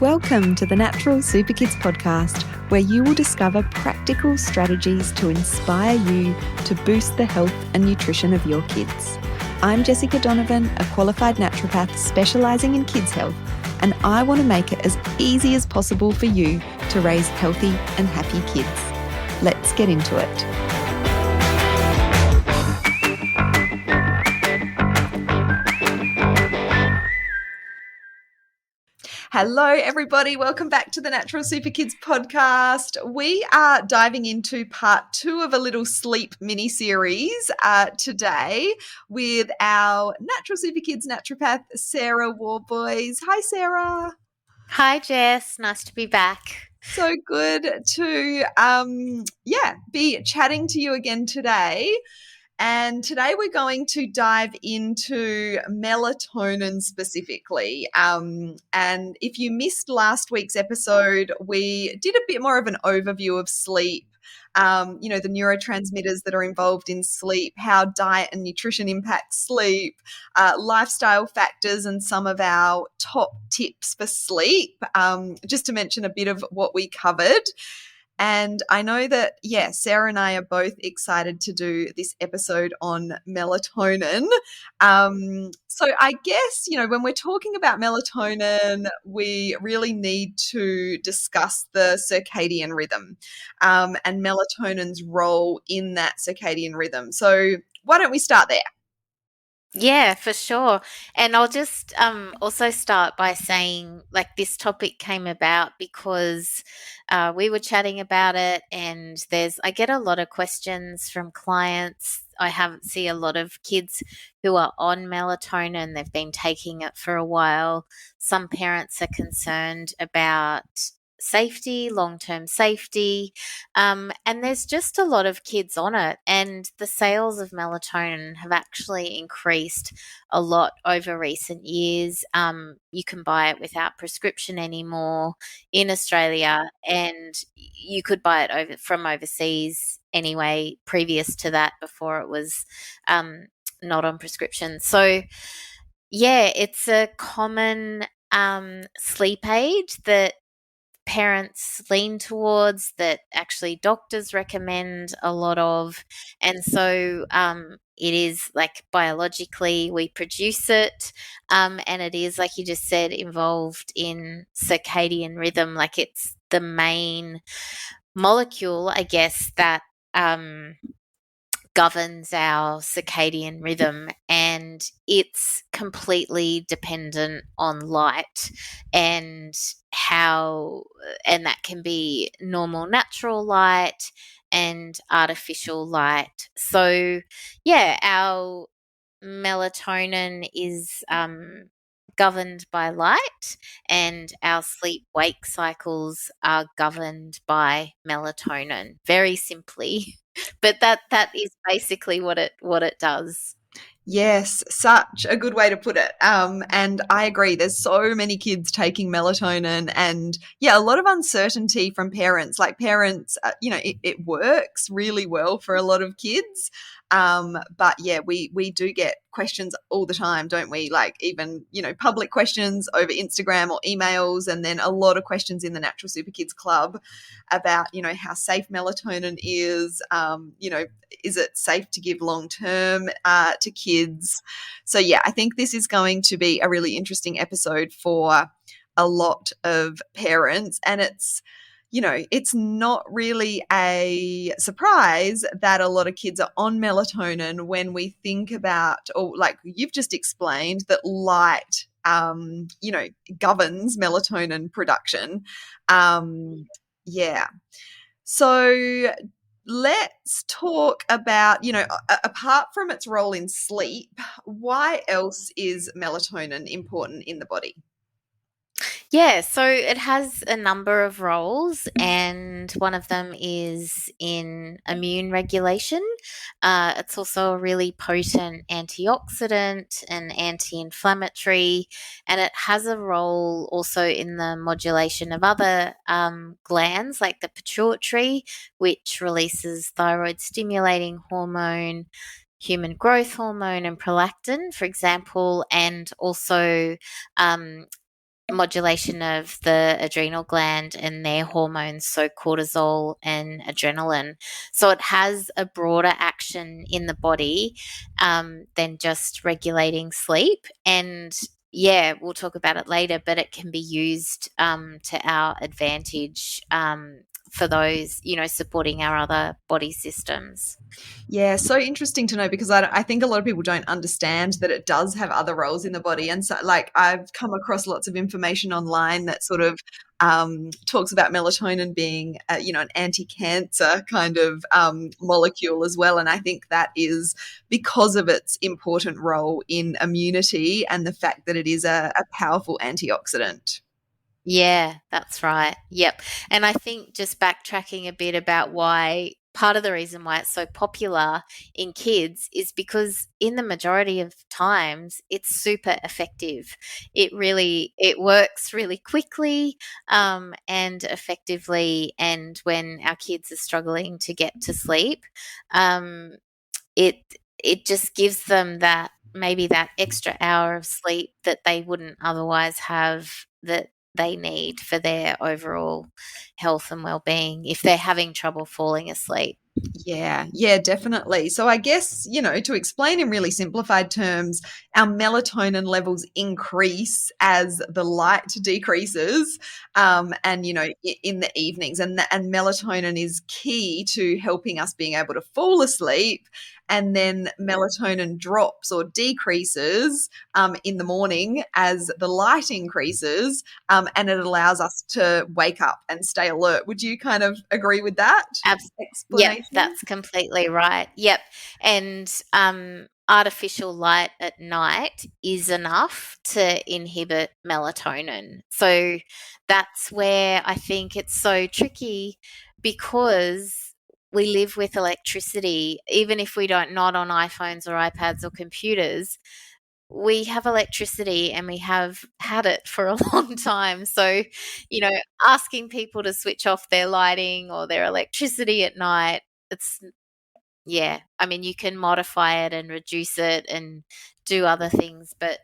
Welcome to the Natural Super Kids podcast, where you will discover practical strategies to inspire you to boost the health and nutrition of your kids. I'm Jessica Donovan, a qualified naturopath specialising in kids' health, and I want to make it as easy as possible for you to raise healthy and happy kids. Let's get into it. Hello, everybody. Welcome back to the Natural Super Kids podcast. We are diving into part 2 of a little sleep mini-series today with our Natural Super Kids naturopath, Sarah Worboys. Hi, Sarah. Hi, Jess. Nice to be back. So good to be chatting to you again today. And today we're going to dive into melatonin specifically. And if you missed last week's episode, we did a bit more of an overview of sleep, the neurotransmitters that are involved in sleep, how diet and nutrition impact sleep, lifestyle factors, and some of our top tips for sleep, just to mention a bit of what we covered. And I know that, Sarah and I are both excited to do this episode on melatonin. So I guess, when we're talking about melatonin, we really need to discuss the circadian rhythm and melatonin's role in that circadian rhythm. So why don't we start there? Yeah, for sure. And I'll just also start by saying, this topic came about because we were chatting about it, and I get a lot of questions from clients. I see a lot of kids who are on melatonin. They've been taking it for a while. Some parents are concerned about safety, long-term safety, and there's just a lot of kids on it, and the sales of melatonin have actually increased a lot over recent years. You can buy it without prescription anymore in Australia, and you could buy it from overseas anyway, previous to that, before it was not on prescription. So yeah, it's a common sleep aid that parents lean towards, that actually doctors recommend a lot of. And so it is, biologically we produce it, and it is, like you just said, involved in circadian rhythm. It's the main molecule, I guess, that governs our circadian rhythm, and it's completely dependent on light, and that can be normal natural light and artificial light. So yeah, our melatonin is governed by light, and our sleep-wake cycles are governed by melatonin, very simply. But that is basically what it does. Yes, such a good way to put it. And I agree. There's so many kids taking melatonin, and a lot of uncertainty from parents. Parents, it works really well for a lot of kids. But we do get questions all the time, don't we? Even, public questions over Instagram or emails, and then a lot of questions in the Natural Super Kids Club about, how safe melatonin is. Is it safe to give long term to kids? So I think this is going to be a really interesting episode for a lot of parents, and it's not really a surprise that a lot of kids are on melatonin when we think about, or like you've just explained, that light, governs melatonin production. So let's talk about, apart from its role in sleep, why else is melatonin important in the body? Yeah, so it has a number of roles, and one of them is in immune regulation. It's also a really potent antioxidant and anti-inflammatory, and it has a role also in the modulation of other glands, like the pituitary, which releases thyroid-stimulating hormone, human growth hormone, and prolactin, for example, and also modulation of the adrenal gland and their hormones, so cortisol and adrenaline. So it has a broader action in the body than just regulating sleep. And yeah, we'll talk about it later, but it can be used to our advantage for those, supporting our other body systems. Yeah, so interesting to know because I think a lot of people don't understand that it does have other roles in the body. And so, like, I've come across lots of information online that sort of talks about melatonin being, an anti-cancer kind of molecule as well. And I think that is because of its important role in immunity and the fact that it is a powerful antioxidant. Yeah, that's right. Yep. And I think just backtracking a bit about why part of the reason why it's so popular in kids is because in the majority of times it's super effective. It works really quickly and effectively. And when our kids are struggling to get to sleep, um, it it just gives them that maybe that extra hour of sleep that they wouldn't otherwise have, that they need for their overall health and well-being if they're having trouble falling asleep. Yeah, yeah, definitely. So I guess, to explain in really simplified terms, our melatonin levels increase as the light decreases, and in the evenings, and melatonin is key to helping us being able to fall asleep. And then melatonin drops or decreases in the morning as the light increases, and it allows us to wake up and stay alert. Would you kind of agree with that Yep, explanation? that's completely right. Yep. And artificial light at night is enough to inhibit melatonin. So that's where I think it's so tricky, because we live with electricity, even if we don't, not on iPhones or iPads or computers. We have electricity and we have had it for a long time. So, you know, asking people to switch off their lighting or their electricity at night, it's, yeah, I mean, you can modify it and reduce it and do other things, but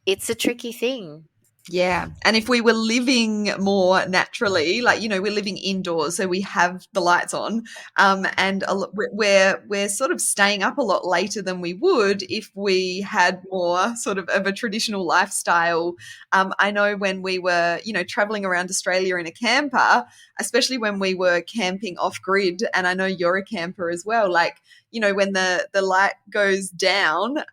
it's a tricky thing. Yeah. And if we were living more naturally, like, we're living indoors, so we have the lights on, and we're sort of staying up a lot later than we would if we had more sort of a traditional lifestyle. I know when we were, traveling around Australia in a camper, especially when we were camping off grid, and I know you're a camper as well, like, when the light goes down,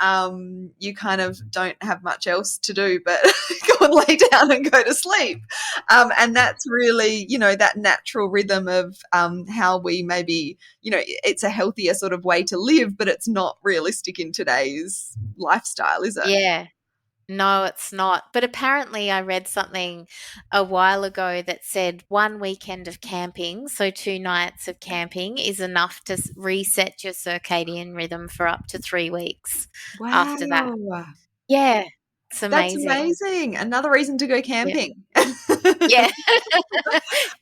you kind of don't have much else to do but go and lay down and go to sleep. And that's really, that natural rhythm of how we maybe, it's a healthier sort of way to live, but it's not realistic in today's lifestyle, is it? Yeah. No, it's not. But apparently, I read something a while ago that said one weekend of camping, so 2 nights of camping, is enough to reset your circadian rhythm for up to 3 weeks after that. Wow. Yeah, it's That's amazing. amazing. Another reason to go Yeah. camping. Yeah.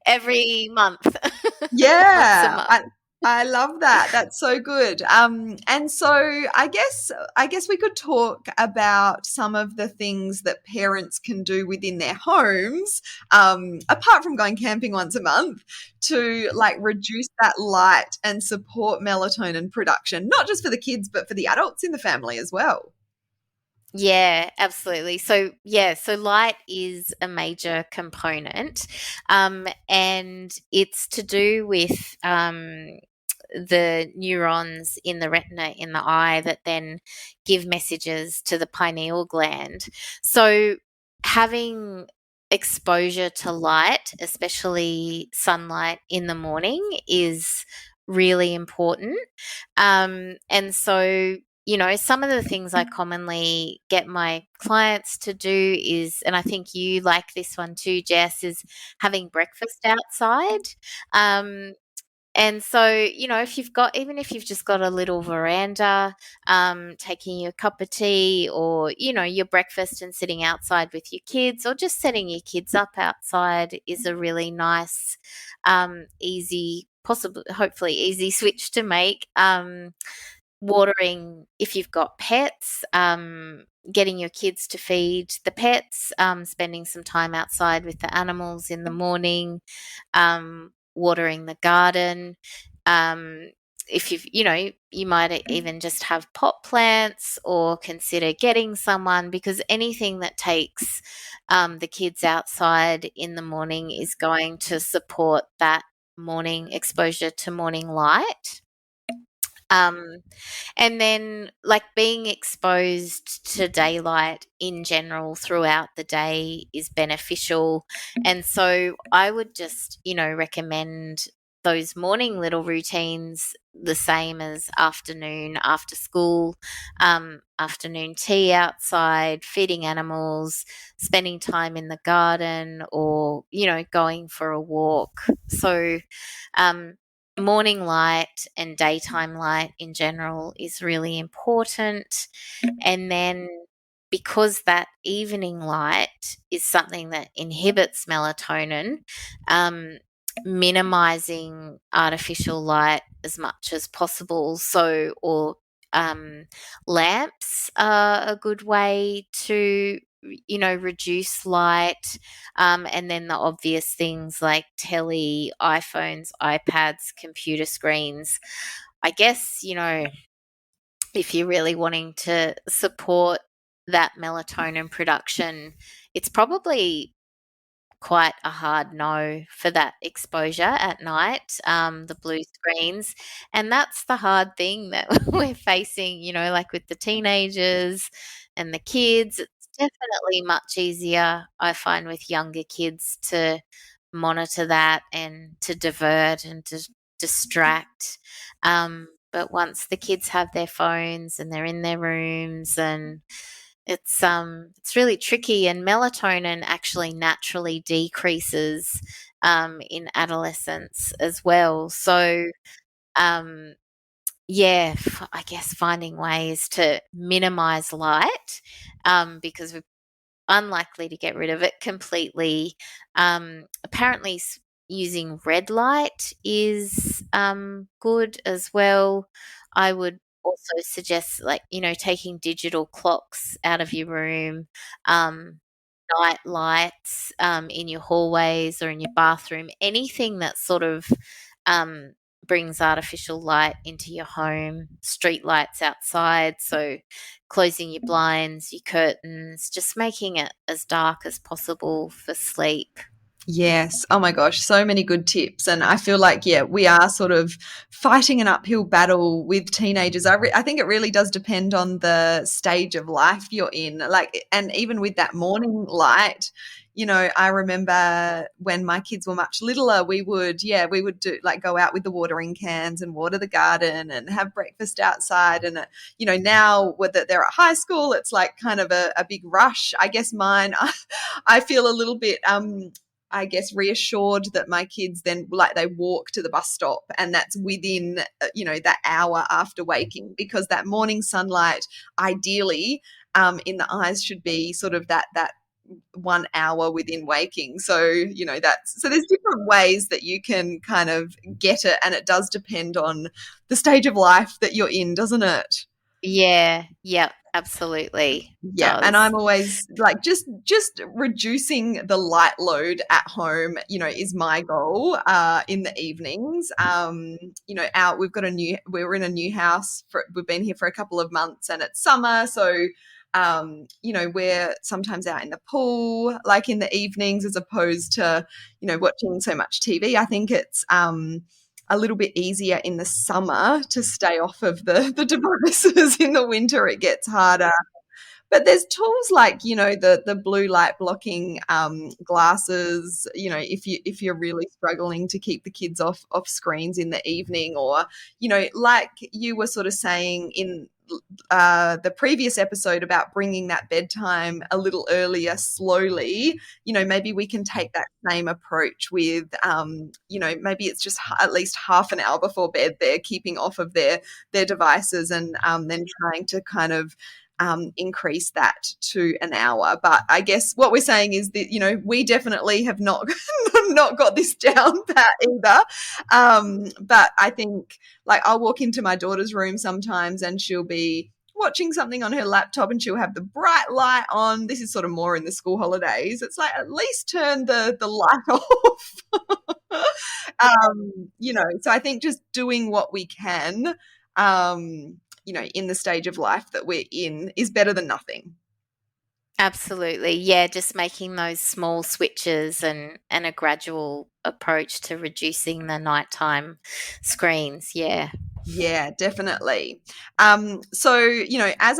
Every month. Once a Yeah, month. I love that. That's so good. And so I guess we could talk about some of the things that parents can do within their homes, apart from going camping once a month, to like reduce that light and support melatonin production, not just for the kids, but for the adults in the family as well. Yeah, absolutely. So, yeah, so light is a major component, and it's to do with the neurons in the retina in the eye that then give messages to the pineal gland. So, having exposure to light, especially sunlight in the morning, is really important. And so, some of the things I commonly get my clients to do is, and I think you like this one too, Jess, is having breakfast outside. Um, and so, if you've got, even if you've just got a little veranda, taking your cup of tea or, your breakfast and sitting outside with your kids, or just setting your kids up outside, is a really nice, easy, possibly, hopefully easy switch to make. Watering, if you've got pets, getting your kids to feed the pets, spending some time outside with the animals in the morning, watering the garden. Um, if you might even just have pot plants or consider getting someone, because anything that takes the kids outside in the morning is going to support that morning exposure to morning light. Um, and then, like, being exposed to daylight in general throughout the day is beneficial. And so I would just, recommend those morning little routines the same as afternoon, after school, afternoon tea outside, feeding animals, spending time in the garden, or, going for a walk. So, um, morning light and daytime light in general is really important. And then, because that evening light is something that inhibits melatonin, um, minimizing artificial light as much as possible. So, or lamps are a good way to, reduce light. And then the obvious things like telly, iPhones, iPads, computer screens. I guess, if you're really wanting to support that melatonin production, it's probably quite a hard no for that exposure at night, the blue screens. And that's the hard thing that we're facing, like with the teenagers and the kids. It's definitely much easier, I find, with younger kids to monitor that and to divert and to distract. But once the kids have their phones and they're in their rooms, and it's really tricky, and melatonin actually naturally decreases in adolescence as well. So um, yeah, I guess finding ways to minimize light, because we're unlikely to get rid of it completely. Apparently, using red light is good as well. I would also suggest, like, taking digital clocks out of your room, night lights in your hallways or in your bathroom, anything that sort of um, brings artificial light into your home, street lights outside. So, closing your blinds, your curtains, just making it as dark as possible for sleep. Yes. Oh my gosh, so many good tips. And I feel like, yeah, we are sort of fighting an uphill battle with teenagers. I think it really does depend on the stage of life you're in. Like, and even with that morning light, I remember when my kids were much littler, we would do like go out with the watering cans and water the garden and have breakfast outside. And, now whether they're at high school, it's like kind of a big rush. I guess mine, I feel a little bit, I guess, reassured that my kids then, like, they walk to the bus stop and that's within, that hour after waking, because that morning sunlight ideally in the eyes should be sort of that 1 hour within waking. So, so there's different ways that you can kind of get it. And it does depend on the stage of life that you're in, doesn't it? Yeah, yeah, absolutely Yeah, and does. I'm always like just reducing the light load at home, is my goal in the evenings. Out we're in a new house we've been here for a couple of months and it's summer, so we're sometimes out in the pool like in the evenings as opposed to, watching so much TV. I think it's a little bit easier in the summer to stay off of the devices. In the winter it gets harder, but there's tools like, the blue light blocking glasses, if you're really struggling to keep the kids off screens in the evening, or, like you were sort of saying in the previous episode about bringing that bedtime a little earlier slowly. Maybe we can take that same approach with, maybe it's just at least half an hour before bed they're keeping off of their devices, and then trying to kind of increase that to an hour. But I guess what we're saying is that, we definitely have not not got this down pat either. But I think, like, I'll walk into my daughter's room sometimes and she'll be watching something on her laptop and she'll have the bright light on. This is sort of more in the school holidays. It's like, at least turn the light off. So I think just doing what we can, in the stage of life that we're in is better than nothing. Absolutely. Yeah, just making those small switches and a gradual approach to reducing the nighttime screens. Yeah. Yeah, definitely. As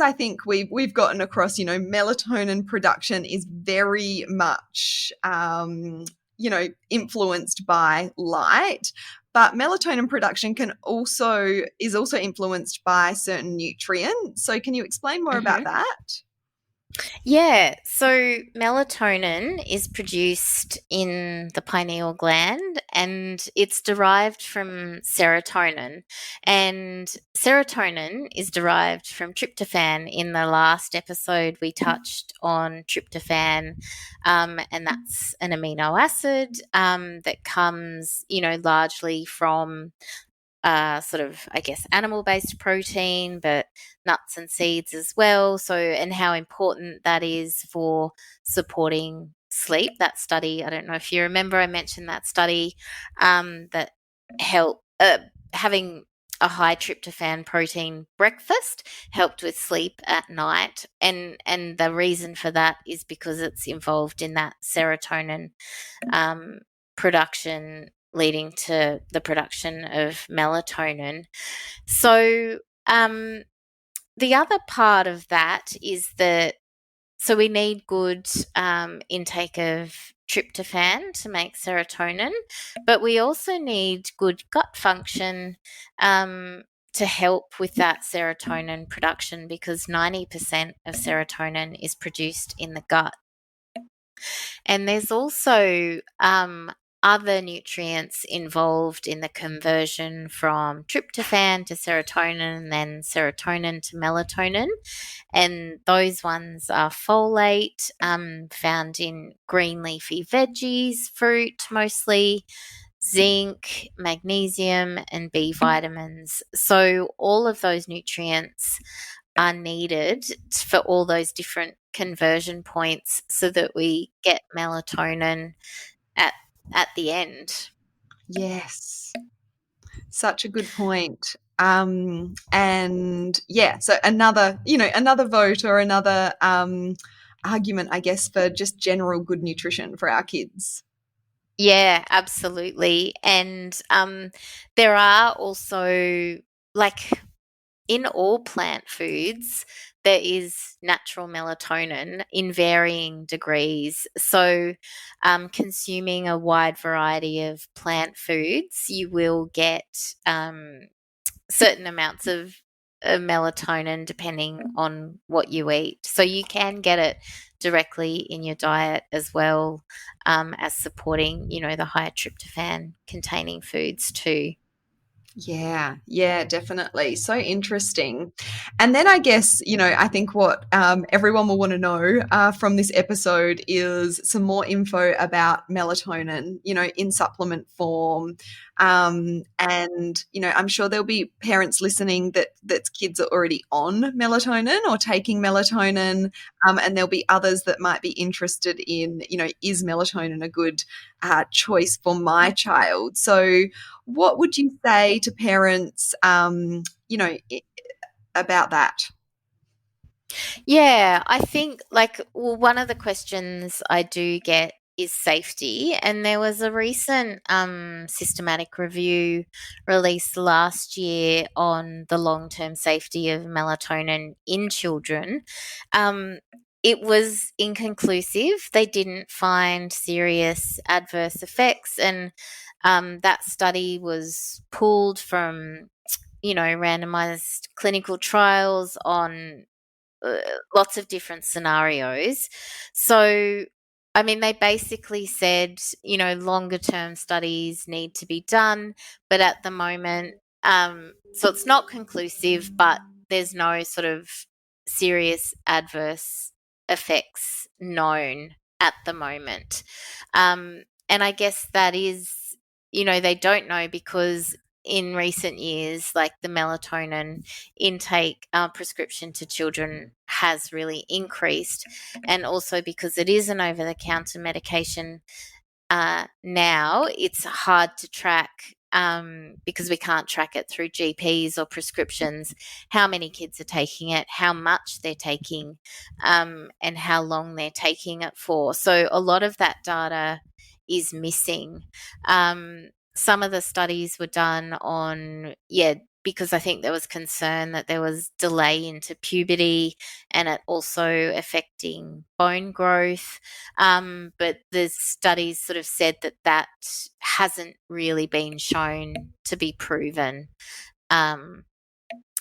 I think we've gotten across, melatonin production is very much, influenced by light, but melatonin production is also influenced by certain nutrients. So, can you explain more about Mhm. that? Yeah, so melatonin is produced in the pineal gland and it's derived from serotonin. And serotonin is derived from tryptophan. In the last episode, we touched on tryptophan, and that's an amino acid that comes, largely from sort of, I guess, animal based protein, but nuts and seeds as well. So, and how important that is for supporting sleep. That study, I don't know if you remember, I mentioned that study that help having a high tryptophan protein breakfast helped with sleep at night, and the reason for that is because it's involved in that serotonin um, production, leading to the production of melatonin. So, the other part of that is that so we need good intake of tryptophan to make serotonin, but we also need good gut function to help with that serotonin production because 90% of serotonin is produced in the gut. And there's also other nutrients involved in the conversion from tryptophan to serotonin and then serotonin to melatonin. And those ones are folate, found in green leafy veggies, fruit mostly, zinc, magnesium, and B vitamins. So all of those nutrients are needed for all those different conversion points so that we get melatonin at at the end. Yes. Such a good point. And yeah, so another vote or another argument, I guess, for just general good nutrition for our kids. Yeah, absolutely. And there are also, like, in all plant foods, there is natural melatonin in varying degrees. So, consuming a wide variety of plant foods, you will get certain amounts of melatonin depending on what you eat. So, you can get it directly in your diet as well as supporting, the higher tryptophan containing foods too. Yeah, yeah, definitely. So interesting. And then I guess, I think what everyone will want to know from this episode is some more info about melatonin, in supplement form. I'm sure there'll be parents listening that's kids are already on melatonin or taking melatonin. And there'll be others that might be interested in, is melatonin a good choice for my child? So, what would you say to parents, about that? Yeah, I think, like, well, one of the questions I do get is safety. And there was a recent systematic review released last year on the long term safety of melatonin in children. Um, it was inconclusive. They didn't find serious adverse effects. And that study was pulled from, randomized clinical trials on uh, lots of different scenarios. So, I mean, they basically said, longer term studies need to be done, but at the moment, so it's not conclusive, but there's no sort of serious adverse effects known at the moment. And I guess that is, they don't know because in recent years, like the melatonin intake prescription to children has really increased, and also because it is an over-the-counter medication, now it's hard to track, because we can't track it through GPs or prescriptions, how many kids are taking it, how much they're taking, and how long they're taking it for. So a lot of that data is missing. Some of the studies were done on, yeah, because I think there was concern that there was delay into puberty and it also affecting bone growth. But the studies sort of said that that hasn't really been shown to be proven. Um,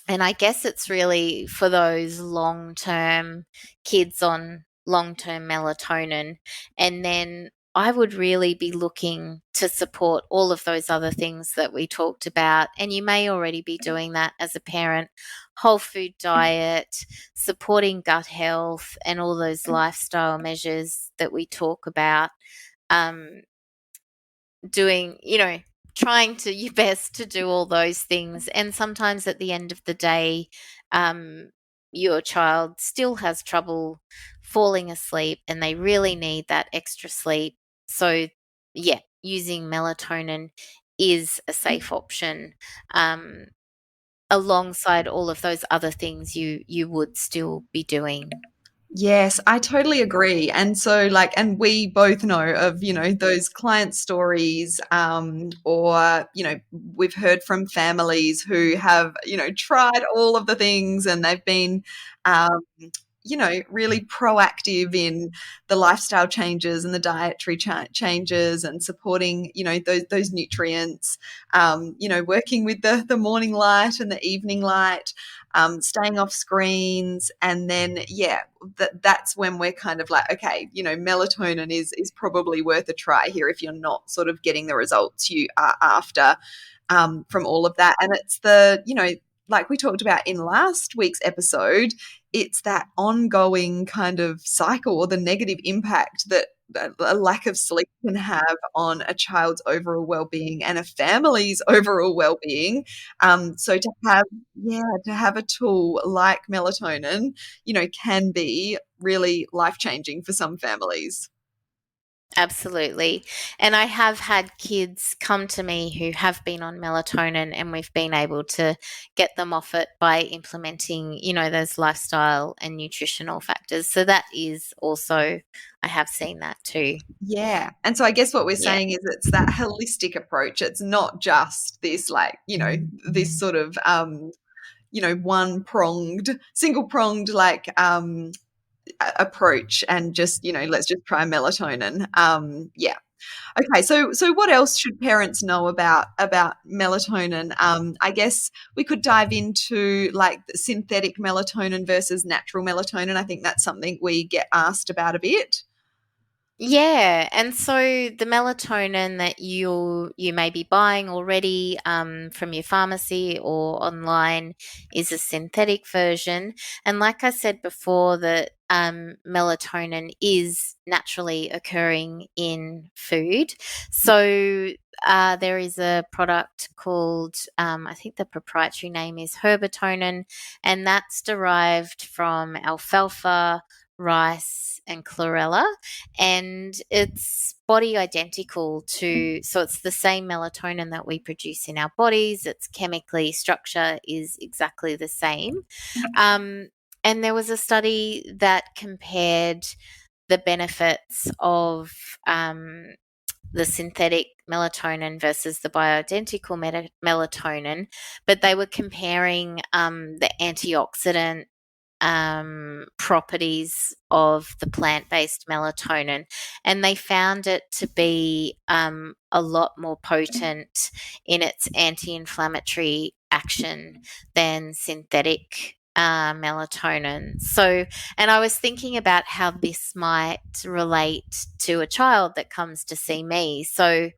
and I guess it's really for those long-term kids on long-term melatonin. And then I would really be looking to support all of those other things that we talked about. And you may already be doing that as a parent: whole food diet, supporting gut health, and all those lifestyle measures that we talk about. Um, doing, trying to your best to do all those things. And sometimes at the end of the day, um, your child still has trouble falling asleep and they really need that extra sleep. So, yeah, using melatonin is a safe option, um, alongside all of those other things you would still be doing. Yes, I totally agree. And so, like, and we both know of, those client stories, or, we've heard from families who have, tried all of the things and they've been, um, really proactive in the lifestyle changes and the dietary changes and supporting, those nutrients, working with the morning light and the evening light, staying off screens. And then, yeah, that's when we're kind of like, okay, melatonin is probably worth a try here if you're not sort of getting the results you are after, from all of that. And it's like we talked about in last week's episode, it's that ongoing kind of cycle or the negative impact that a lack of sleep can have on a child's overall well-being and a family's overall well-being. So to have a tool like melatonin, can be really life-changing for some families. Absolutely. And I have had kids come to me who have been on melatonin, and we've been able to get them off it by implementing, those lifestyle and nutritional factors. So that is also, I have seen that too. Yeah. And so I guess what we're Yeah. saying is it's that holistic approach. It's not just this, like, this sort of one pronged, single pronged, like, approach, and just, let's just try melatonin. Yeah. Okay, so what else should parents know about melatonin? I guess we could dive into like synthetic melatonin versus natural melatonin. I think that's something we get asked about a bit. Yeah, and so the melatonin that you may be buying already, from your pharmacy or online, is a synthetic version. And like I said before, that melatonin is naturally occurring in food. So there is a product called, I think the proprietary name is Herbatonin, and that's derived from alfalfa, rice, and chlorella, and it's body identical to, so it's the same melatonin that we produce in our bodies. Its chemically structure is exactly the same. um, and there was a study that compared the benefits of, the synthetic melatonin versus the bioidentical melatonin, but they were comparing, the antioxidant, properties of the plant based melatonin, and they found it to be, a lot more potent in its anti inflammatory action than synthetic. Melatonin. So, and I was thinking about how this might relate to a child that comes to see me. So,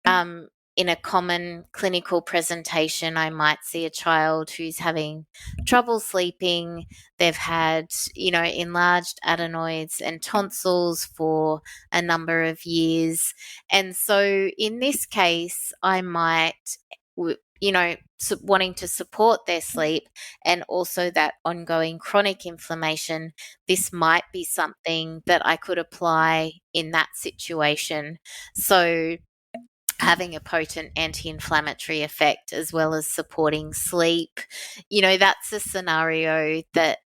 um, in a common clinical presentation, I might see a child who's having trouble sleeping. They've had, enlarged adenoids and tonsils for a number of years. And so in this case, I might wanting to support their sleep, and also that ongoing chronic inflammation, this might be something that I could apply in that situation. So having a potent anti-inflammatory effect as well as supporting sleep, that's a scenario that,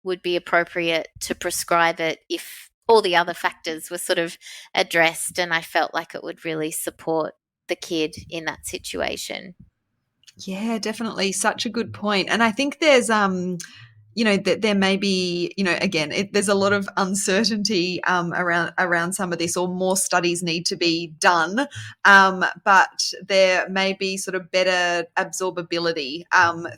would be appropriate to prescribe it if all the other factors were sort of addressed and I felt like it would really support the kid in that situation. Yeah, definitely. Such a good point. And I think there's that there may be, again, there's a lot of uncertainty around some of this, or more studies need to be done. But there may be sort of better absorbability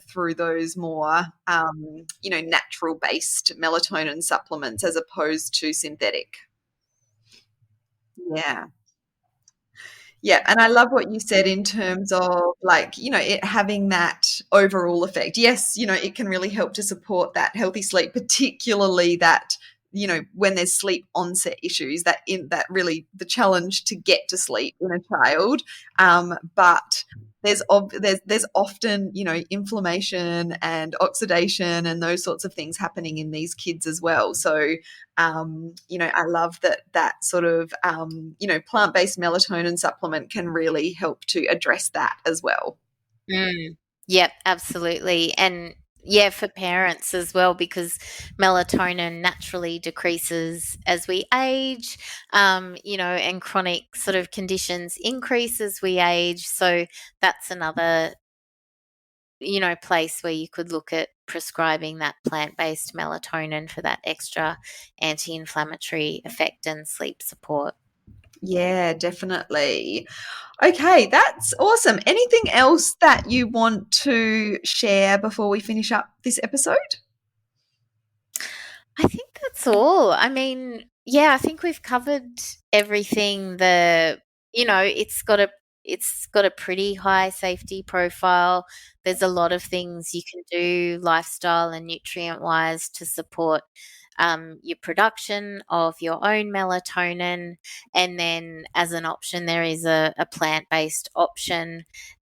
through those more, natural based melatonin supplements as opposed to synthetic. Yeah. Yeah, and I love what you said in terms of it having that overall effect. Yes, it can really help to support that healthy sleep, particularly that, when there's sleep onset issues, that really the challenge to get to sleep in a child. But there's often, inflammation and oxidation and those sorts of things happening in these kids as well. So I love that sort of, plant-based melatonin supplement can really help to address that as well. Yep, absolutely. And yeah, for parents as well, because melatonin naturally decreases as we age, and chronic sort of conditions increase as we age. So that's another, place where you could look at prescribing that plant-based melatonin for that extra anti-inflammatory effect and sleep support. Yeah, definitely. Okay, that's awesome. Anything else that you want to share before we finish up this episode? I think that's all. I mean, yeah, I think we've covered everything. It's got a pretty high safety profile. There's a lot of things you can do lifestyle and nutrient wise to support your production of your own melatonin. And then as an option, there is a plant-based option,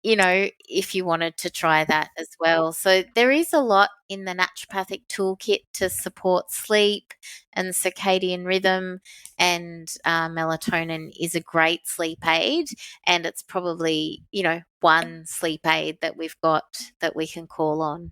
if you wanted to try that as well. So there is a lot in the naturopathic toolkit to support sleep and circadian rhythm, and melatonin is a great sleep aid, and it's probably, one sleep aid that we've got that we can call on.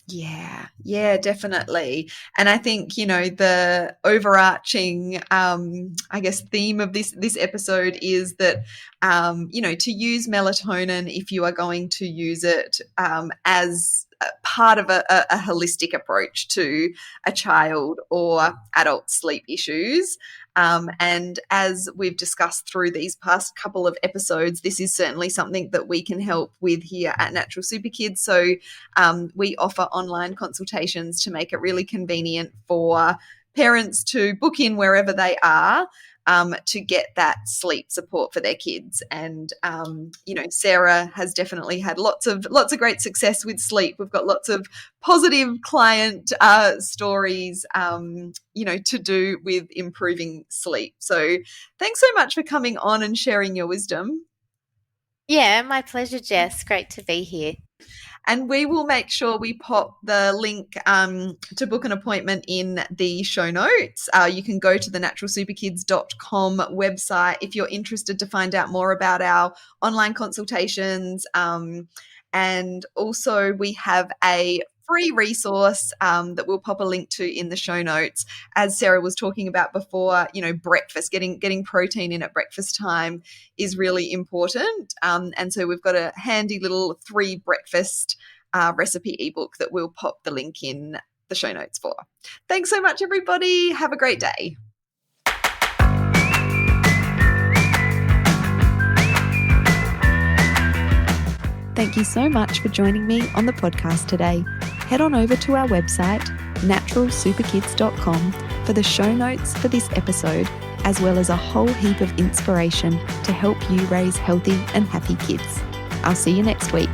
Yeah, definitely. And I think, the overarching, I guess, theme of this episode is that, to use melatonin, if you are going to use it as part of a holistic approach to a child or adult sleep issues. And as we've discussed through these past couple of episodes, this is certainly something that we can help with here at Natural Super Kids. So we offer online consultations to make it really convenient for parents to book in wherever they are to get that sleep support for their kids. And Sarah has definitely had lots of great success with sleep. We've got lots of positive client stories, to do with improving sleep. So thanks so much for coming on and sharing your wisdom. Yeah, my pleasure, Jess. Great to be here. And we will make sure we pop the link to book an appointment in the show notes. You can go to the naturalsuperkids.com website if you're interested to find out more about our online consultations. And also we have a free resource that we'll pop a link to in the show notes. As Sarah was talking about before, breakfast, getting protein in at breakfast time is really important. And so we've got a handy little 3 breakfast recipe ebook that we'll pop the link in the show notes for. Thanks so much, everybody. Have a great day. Thank you so much for joining me on the podcast today. Head on over to our website, naturalsuperkids.com, for the show notes for this episode, as well as a whole heap of inspiration to help you raise healthy and happy kids. I'll see you next week.